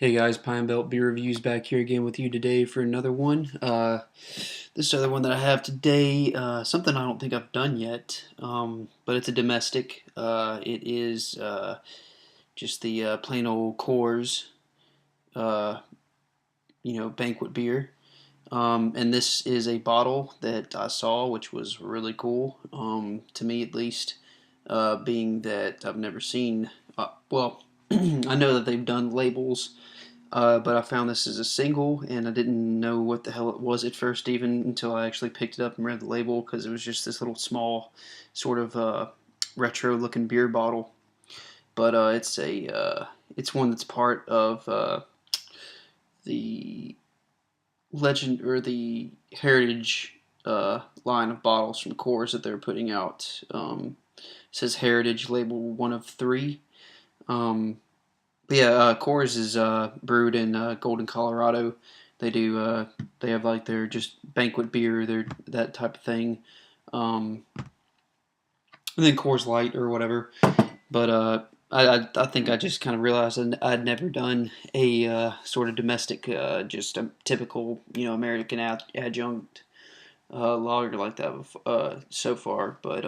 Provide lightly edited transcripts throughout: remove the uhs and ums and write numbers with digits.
Hey guys, Pine Belt Beer Reviews back here again with you today for another one. This other one that I have today, something I don't think I've done yet, but it's a domestic. It is just the plain old Coors, uh, Banquet beer. And this is a bottle that I saw, which was really cool, to me at least, being that I've never seen, I know that they've done labels, but I found this as a single, and I didn't know what the hell it was at first, even until I actually picked it up and read the label, because it was just this little small, sort of retro-looking beer bottle. But it's one that's part of the legend or the heritage line of bottles from Coors that they're putting out. It says Heritage, label one of three. But yeah, Coors is brewed in Golden, Colorado. They do. They have like their just banquet beer, their that type of thing. And then Coors Light or whatever. But I think I just kind of realized I'd never done a sort of domestic, just a typical American adjunct lager like that so far. But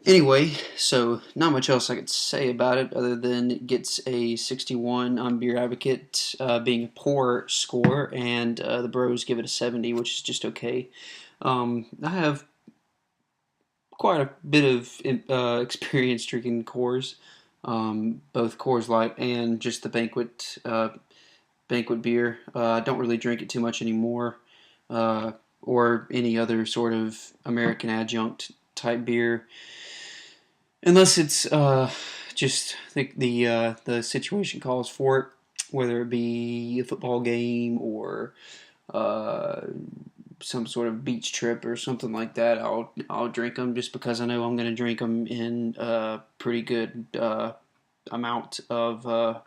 anyway, so not much else I could say about it other than it gets a 61 on Beer Advocate, being a poor score, and the Bros give it a 70, which is just okay. I have quite a bit of experience drinking Coors, both Coors Light and just the banquet beer. I don't really drink it too much anymore, or any other sort of American adjunct type beer. Unless it's just the situation calls for it, whether it be a football game or uh, some sort of beach trip or something like that, I'll drink them just because I know I'm going to drink them in a pretty good amount of.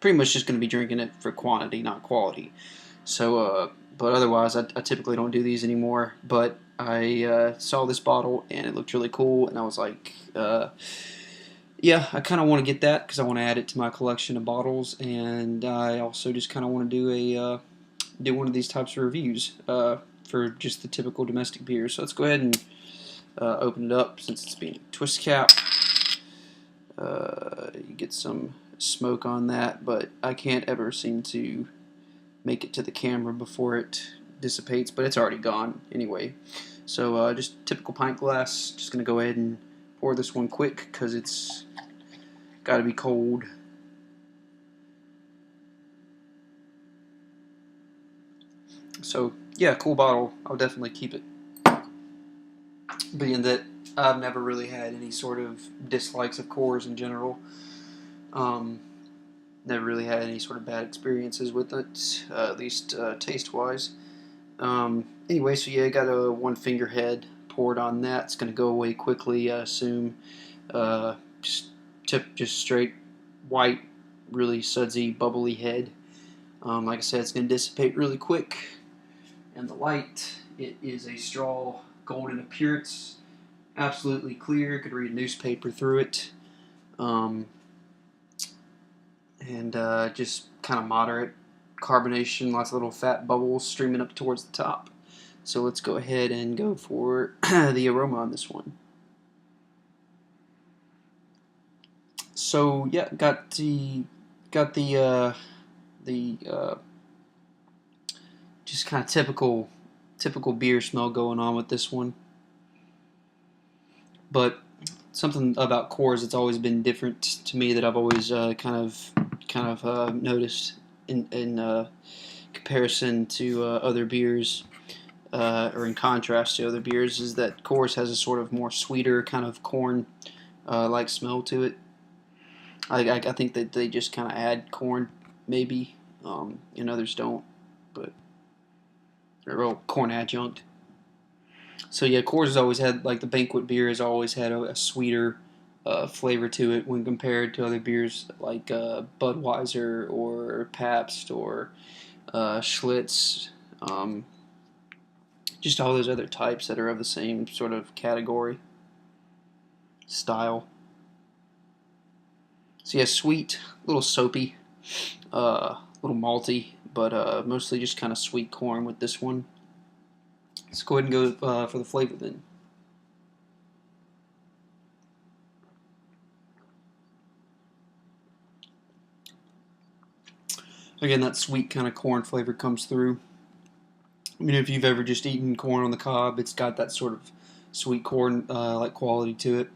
Pretty much just going to be drinking it for quantity, not quality. So, but otherwise, I typically don't do these anymore. But I saw this bottle and it looked really cool, and I was like, yeah, I kind of want to get that because I want to add it to my collection of bottles, and I also just kind of want to do one of these types of reviews for just the typical domestic beer. So let's go ahead and open it up since it's being twist cap. You get some smoke on that, but I can't ever seem to make it to the camera before it dissipates, but it's already gone anyway. So just typical pint glass. Just going to go ahead and pour this one quick because it's got to be cold. So yeah, cool bottle. I'll definitely keep it. Being that I've never really had any sort of dislikes of Coors in general. Um, Never really had any sort of bad experiences with it, at least taste wise. Anyway, so yeah, I got a one finger head poured on that. It's going to go away quickly, I assume. Just just straight white, really sudsy, bubbly head. Like I said, it's going to dissipate really quick. And the light, it is a straw golden appearance, absolutely clear. Could read a newspaper through it. Um, and just kind of moderate carbonation, lots of little fat bubbles streaming up towards the top. So let's go ahead and go for the aroma on this one. So yeah, got the just kind of typical beer smell going on with this one. But something about Coors that's always been different to me that I've always kind of noticed in comparison to other beers, or in contrast to other beers, is that Coors has a sort of more sweeter kind of corn like smell to it. I think that they just kind of add corn, maybe, and others don't, but they're real corn adjunct. So yeah, Coors has always had, like, the banquet beer has always had a sweeter flavor to it when compared to other beers like Budweiser or Pabst or Schlitz, just all those other types that are of the same sort of category style. So yeah, sweet, a little soapy, a little malty, but mostly just kind of sweet corn with this one. Let's go ahead and go for the flavor then. Again, that sweet kind of corn flavor comes through. I mean, if you've ever just eaten corn on the cob, it's got that sort of sweet corn like quality to it.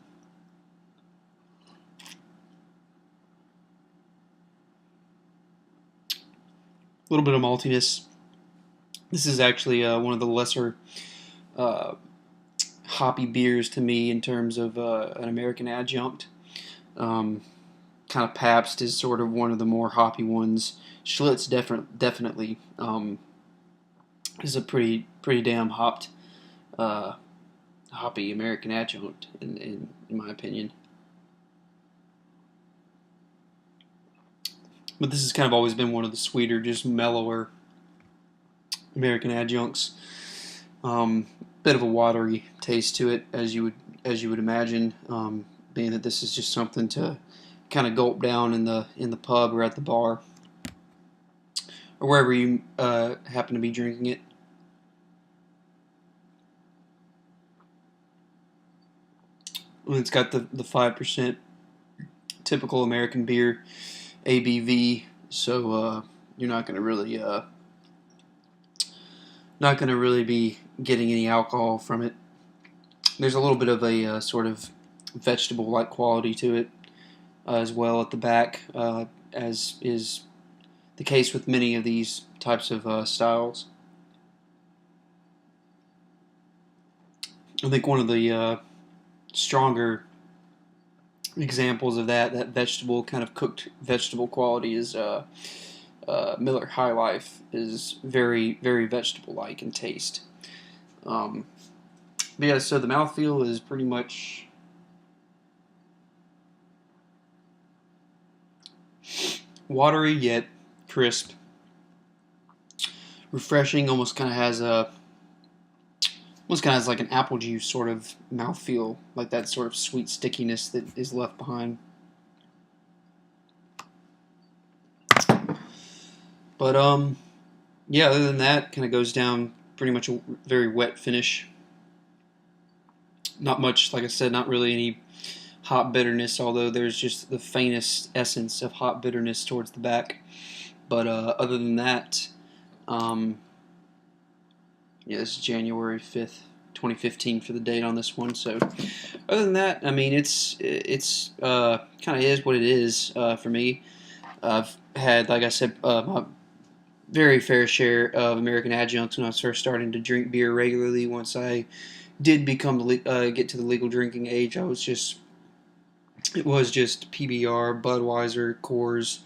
A little bit of maltiness. This is actually one of the lesser uh, hoppy beers to me in terms of an American adjunct. Um, kind of Pabst is sort of one of the more hoppy ones. Schlitz definitely is a pretty damn hoppy American adjunct in my opinion. But this has kind of always been one of the sweeter, just mellower American adjuncts. Bit of a watery taste to it, as you would imagine, being that this is just something to kind of gulp down in the pub or at the bar or wherever you happen to be drinking it. And it's got the 5% typical American beer ABV, so you're not going to really be getting any alcohol from it. There's a little bit of a sort of vegetable-like quality to it as well at the back, as is the case with many of these types of styles. I think one of the stronger examples of that vegetable kind of cooked vegetable quality is Miller High Life is very vegetable like in taste. But yeah, so the mouthfeel is pretty much watery yet crisp, refreshing. Almost kind of has like an apple juice sort of mouthfeel, like that sort of sweet stickiness that is left behind. But yeah, other than that, kind of goes down pretty much a very wet finish. Not much, like I said, not really any hop bitterness, although there's just the faintest essence of hop bitterness towards the back. But other than that, um, yeah, this is January 5th, 2015 for the date on this one. So other than that, I mean, it's kind of is what it is for me. I've had, like I said, my very fair share of American adjuncts when I was first starting to drink beer regularly. Once I did get to the legal drinking age, it was just PBR, Budweiser, Coors,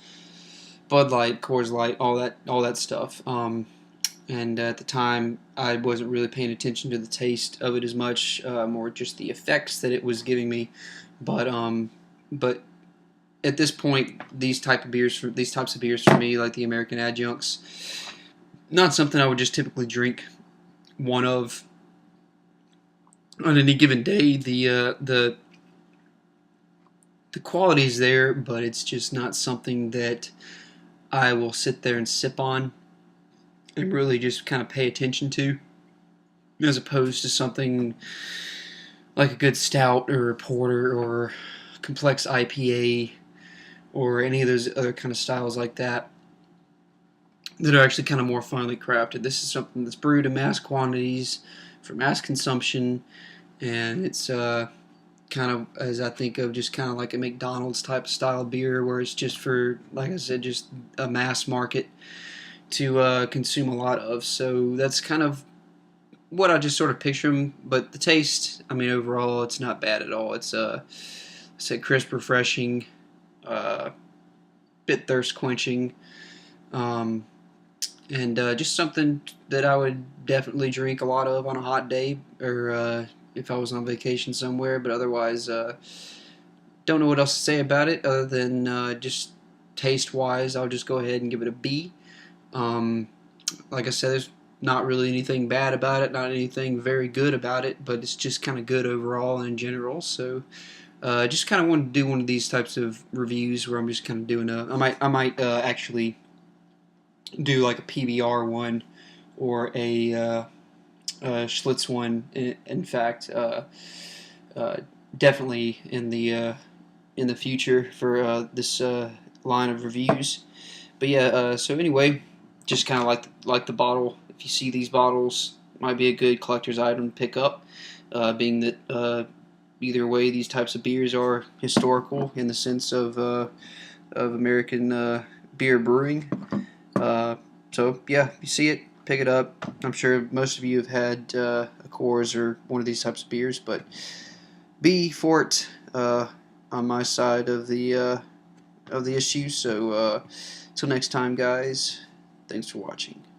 Bud Light, Coors Light, all that stuff. And at the time, I wasn't really paying attention to the taste of it as much, more just the effects that it was giving me. But at this point, these types of beers for me, like the American adjuncts, not something I would just typically drink one of on any given day. The quality is there, but it's just not something that I will sit there and sip on and really just kind of pay attention to, as opposed to something like a good stout or a porter or complex IPA or any of those other kind of styles like that are actually kind of more finely crafted. This is something that's brewed in mass quantities for mass consumption, and it's kind of, as I think of, just kind of like a McDonald's type of style beer, where it's just for, like I said, just a mass market to consume a lot of. So that's kind of what I just sort of picture them. But the taste, I mean, overall, it's not bad at all. It's I said crisp, refreshing, bit thirst quenching, and just something that I would definitely drink a lot of on a hot day, or if I was on vacation somewhere. But otherwise, don't know what else to say about it other than just taste wise, I'll just go ahead and give it a B. Like I said, there's not really anything bad about it, not anything very good about it, but it's just kind of good overall and in general. So Just kind of want to do one of these types of reviews where I'm just kind of doing I might actually do like a PBR one or a Schlitz one. In fact, uh, definitely in the future for this line of reviews. But yeah, so anyway, just kind of like the bottle. If you see these bottles, might be a good collector's item to pick up, being that either way these types of beers are historical in the sense of American beer brewing. Uh, so yeah, you see it, pick it up. I'm sure most of you have had a Coors or one of these types of beers, but be for it on my side of the issue. So till next time, guys. Thanks for watching.